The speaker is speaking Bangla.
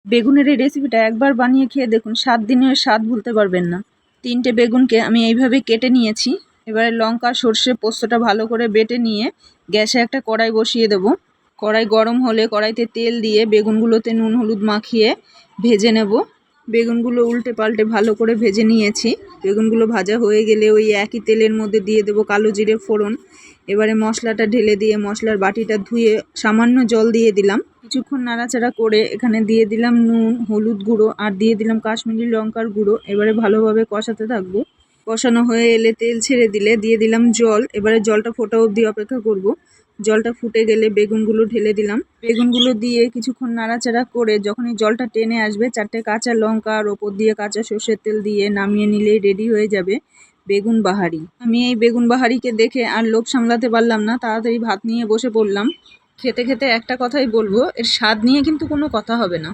বেগুনের এই রেসিপিটা একবার বানিয়ে খেয়ে দেখুন, 7 দিনের স্বাদ ভুলতে পারবেন না। 3টে বেগুনকে আমি এইভাবে কেটে নিয়েছি। এবারে লঙ্কা, সর্ষে, পোস্তটা ভালো করে বেটে নিয়ে গ্যাসে একটা কড়াই বসিয়ে দেবো। কড়াই গরম হলে কড়াইতে তেল দিয়ে বেগুনগুলোতে নুন হলুদ মাখিয়ে ভেজে নেব। বেগুনগুলো উল্টে পাল্টে ভালো করে ভেজে নিয়েছি। বেগুনগুলো ভাজা হয়ে গেলে ওই একই তেলের মধ্যে দিয়ে দেবো কালো জিরে ফোড়ন। এবারে মশলাটা ঢেলে দিয়ে মশলার বাটিটা ধুয়ে সামান্য জল দিয়ে দিলাম। কিছুক্ষণ নাড়াচাড়া করে এখানে দিয়ে দিলাম নুন, হলুদ গুঁড়ো আর দিয়ে দিলাম কাশ্মীরি লঙ্কার গুঁড়ো। এবারে ভালোভাবে কষাতে থাকবো। কষানো হয়ে এলে তেল ছেড়ে দিলে দিয়ে দিলাম জল। এবারে জলটা ফোটা অবধি অপেক্ষা করব। জলটা ফুটে গেলে বেগুনগুলো ঢেলে দিলাম। বেগুনগুলো দিয়ে কিছুক্ষণ নাড়াচাড়া করে যখনই জলটা টেনে আসবে, 4টে কাঁচা লঙ্কা আর ওপর দিয়ে কাঁচা সর্ষের তেল দিয়ে নামিয়ে নিলেই রেডি হয়ে যাবে বেগুন বাহারি। আমি এই বেগুন বাহারিকে দেখে আর লোভ সামলাতে পারলাম না, তাড়াতাড়ি ভাত নিয়ে বসে পড়লাম। খেতে খেতে একটা কথাই বলবো, এর স্বাদ নিয়ে কিন্তু কোনো কথা হবে না।